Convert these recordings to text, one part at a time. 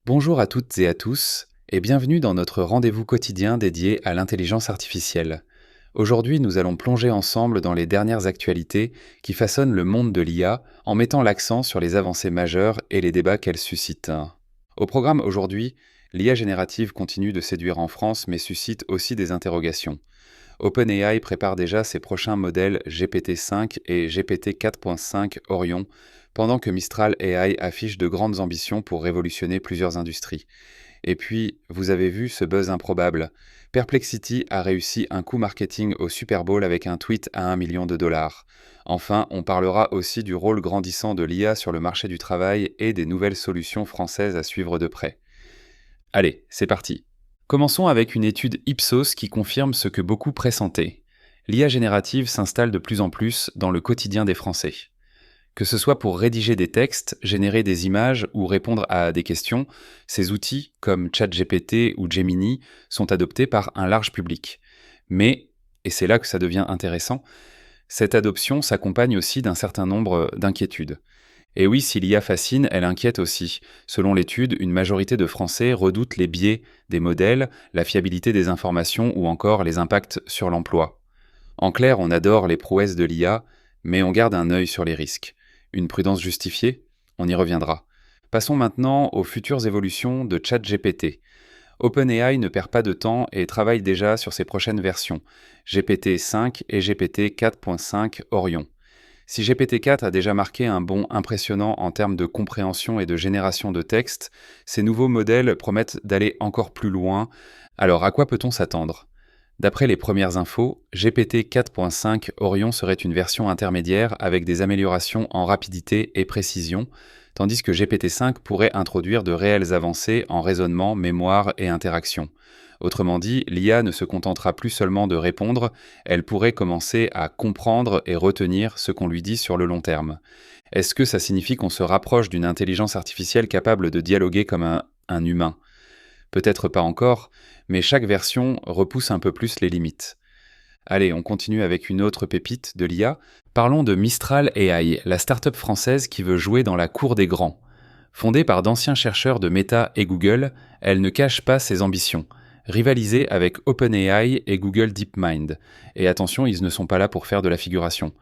Bonjour à toutes et à tous, et bienvenue dans notre rendez-vous quotidien dédié à l'intelligence artificielle. Aujourd'hui, nous allons plonger ensemble dans les dernières actualités qui façonnent le monde de l'IA en mettant l'accent sur les avancées majeures et les débats qu'elles suscitent. Au programme aujourd'hui, l'IA générative continue de séduire en France mais suscite aussi des interrogations. OpenAI prépare déjà ses prochains modèles GPT-5 et GPT-4.5 Orion, pendant que Mistral AI affiche de grandes ambitions pour révolutionner plusieurs industries. Et puis, vous avez vu ce buzz improbable. Perplexity a réussi un coup marketing au Super Bowl avec un tweet à 1 million de dollars. Enfin, on parlera aussi du rôle grandissant de l'IA sur le marché du travail et des nouvelles solutions françaises à suivre de près. Allez, c'est parti. Commençons avec une étude Ipsos qui confirme ce que beaucoup pressentaient. L'IA générative s'installe de plus en plus dans le quotidien des Français. Que ce soit pour rédiger des textes, générer des images ou répondre à des questions, ces outils, comme ChatGPT ou Gemini, sont adoptés par un large public. Mais, et c'est là que ça devient intéressant, cette adoption s'accompagne aussi d'un certain nombre d'inquiétudes. Et oui, si l'IA fascine, elle inquiète aussi. Selon l'étude, une majorité de Français redoutent les biais des modèles, la fiabilité des informations ou encore les impacts sur l'emploi. En clair, on adore les prouesses de l'IA, mais on garde un œil sur les risques. Une prudence justifiée? On y reviendra. Passons maintenant aux futures évolutions de ChatGPT. OpenAI ne perd pas de temps et travaille déjà sur ses prochaines versions, GPT-5 et GPT-4.5 Orion. Si GPT-4 a déjà marqué un bond impressionnant en termes de compréhension et de génération de texte, ces nouveaux modèles promettent d'aller encore plus loin. Alors, à quoi peut-on s'attendre ? D'après les premières infos, GPT 4.5 Orion serait une version intermédiaire avec des améliorations en rapidité et précision, tandis que GPT-5 pourrait introduire de réelles avancées en raisonnement, mémoire et interaction. Autrement dit, l'IA ne se contentera plus seulement de répondre, elle pourrait commencer à comprendre et retenir ce qu'on lui dit sur le long terme. Est-ce que ça signifie qu'on se rapproche d'une intelligence artificielle capable de dialoguer comme un humain ? Peut-être pas encore, mais chaque version repousse un peu plus les limites. Allez, on continue avec une autre pépite de l'IA. Parlons de Mistral AI, la start-up française qui veut jouer dans la cour des grands. Fondée par d'anciens chercheurs de Meta et Google, elle ne cache pas ses ambitions. Rivaliser avec OpenAI et Google DeepMind. Et attention, ils ne sont pas là pour faire de la figuration.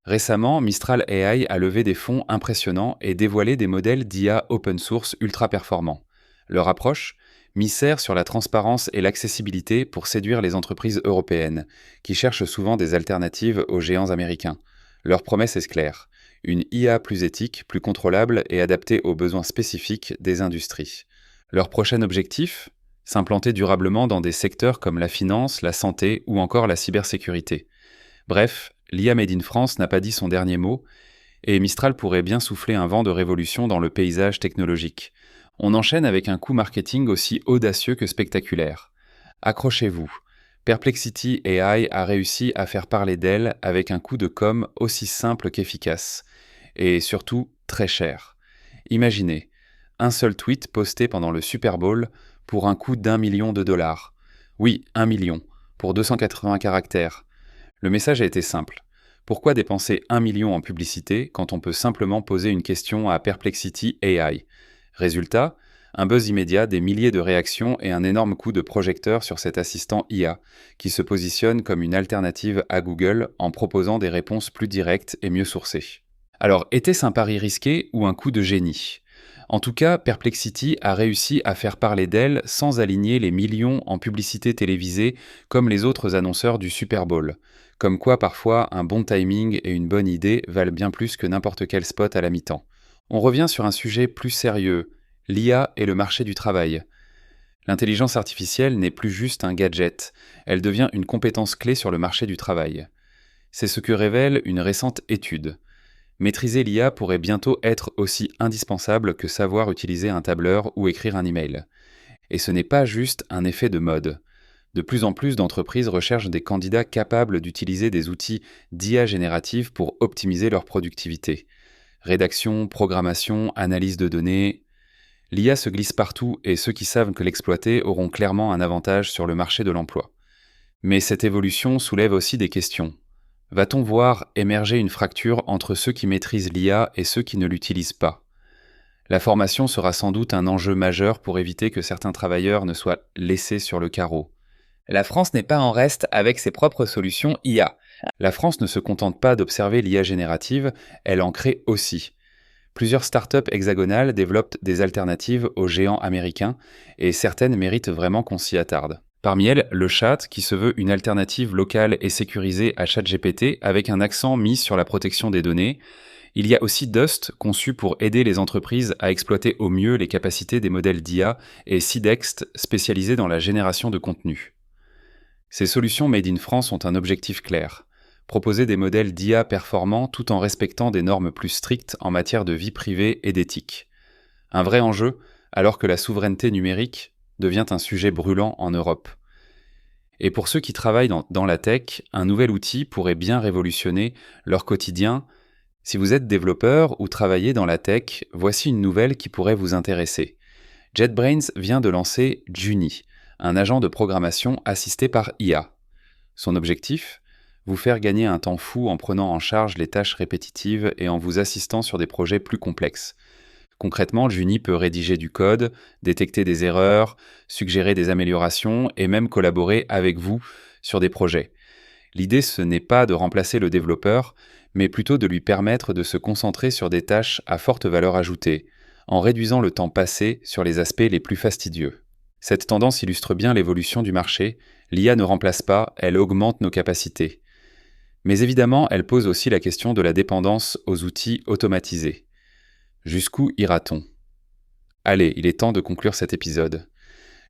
Récemment, Mistral AI a levé des fonds impressionnants et dévoilé des modèles d'IA open source ultra performants. Leur approche misère sur la transparence et l'accessibilité pour séduire les entreprises européennes, qui cherchent souvent des alternatives aux géants américains. Leur promesse est claire, une IA plus éthique, plus contrôlable et adaptée aux besoins spécifiques des industries. Leur prochain objectif ? S'implanter durablement dans des secteurs comme la finance, la santé ou encore la cybersécurité. Bref, l'IA Made in France n'a pas dit son dernier mot, et Mistral pourrait bien souffler un vent de révolution dans le paysage technologique. On enchaîne avec un coup marketing aussi audacieux que spectaculaire. Accrochez-vous, Perplexity AI a réussi à faire parler d'elle avec un coup de com' aussi simple qu'efficace. Et surtout, très cher. Imaginez, un seul tweet posté pendant le Super Bowl pour un coût d'1 million de dollars. Oui, 1 million, pour 280 caractères. Le message a été simple. Pourquoi dépenser 1 million en publicité quand on peut simplement poser une question à Perplexity AI ? Résultat, un buzz immédiat, des milliers de réactions et un énorme coup de projecteur sur cet assistant IA, qui se positionne comme une alternative à Google en proposant des réponses plus directes et mieux sourcées. Alors, était-ce un pari risqué ou un coup de génie ? En tout cas, Perplexity a réussi à faire parler d'elle sans aligner les millions en publicité télévisée comme les autres annonceurs du Super Bowl. Comme quoi, parfois, un bon timing et une bonne idée valent bien plus que n'importe quel spot à la mi-temps. On revient sur un sujet plus sérieux, l'IA et le marché du travail. L'intelligence artificielle n'est plus juste un gadget, elle devient une compétence clé sur le marché du travail. C'est ce que révèle une récente étude. Maîtriser l'IA pourrait bientôt être aussi indispensable que savoir utiliser un tableur ou écrire un email. Et ce n'est pas juste un effet de mode. De plus en plus d'entreprises recherchent des candidats capables d'utiliser des outils d'IA générative pour optimiser leur productivité. Rédaction, programmation, analyse de données. L'IA se glisse partout et ceux qui savent que l'exploiter auront clairement un avantage sur le marché de l'emploi. Mais cette évolution soulève aussi des questions. Va-t-on voir émerger une fracture entre ceux qui maîtrisent l'IA et ceux qui ne l'utilisent pas ? La formation sera sans doute un enjeu majeur pour éviter que certains travailleurs ne soient laissés sur le carreau. La France n'est pas en reste avec ses propres solutions IA. La France ne se contente pas d'observer l'IA générative, elle en crée aussi. Plusieurs startups hexagonales développent des alternatives aux géants américains et certaines méritent vraiment qu'on s'y attarde. Parmi elles, le Chat, qui se veut une alternative locale et sécurisée à ChatGPT avec un accent mis sur la protection des données. Il y a aussi Dust, conçu pour aider les entreprises à exploiter au mieux les capacités des modèles d'IA, et Sidext, spécialisé dans la génération de contenu. Ces solutions made in France ont un objectif clair: proposer des modèles d'IA performants tout en respectant des normes plus strictes en matière de vie privée et d'éthique. Un vrai enjeu, alors que la souveraineté numérique devient un sujet brûlant en Europe. Et pour ceux qui travaillent dans la tech, un nouvel outil pourrait bien révolutionner leur quotidien. Si vous êtes développeur ou travaillez dans la tech, voici une nouvelle qui pourrait vous intéresser. JetBrains vient de lancer Juni, un agent de programmation assisté par IA. Son objectif ? Vous faire gagner un temps fou en prenant en charge les tâches répétitives et en vous assistant sur des projets plus complexes. Concrètement, Juni peut rédiger du code, détecter des erreurs, suggérer des améliorations et même collaborer avec vous sur des projets. L'idée, ce n'est pas de remplacer le développeur, mais plutôt de lui permettre de se concentrer sur des tâches à forte valeur ajoutée, en réduisant le temps passé sur les aspects les plus fastidieux. Cette tendance illustre bien l'évolution du marché. L'IA ne remplace pas, elle augmente nos capacités. Mais évidemment, elle pose aussi la question de la dépendance aux outils automatisés. Jusqu'où ira-t-on ? Allez, il est temps de conclure cet épisode.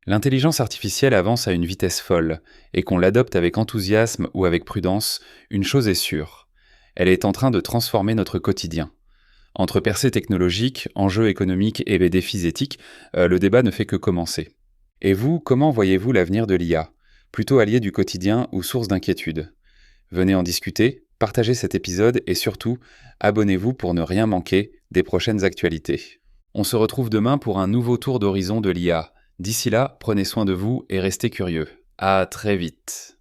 L'intelligence artificielle avance à une vitesse folle, et qu'on l'adopte avec enthousiasme ou avec prudence, une chose est sûre. Elle est en train de transformer notre quotidien. Entre percées technologiques, enjeux économiques et défis éthiques, le débat ne fait que commencer. Et vous, comment voyez-vous l'avenir de l'IA ? Plutôt allié du quotidien ou source d'inquiétude ? Venez en discuter, partagez cet épisode et surtout, abonnez-vous pour ne rien manquer des prochaines actualités. On se retrouve demain pour un nouveau tour d'horizon de l'IA. D'ici là, prenez soin de vous et restez curieux. À très vite.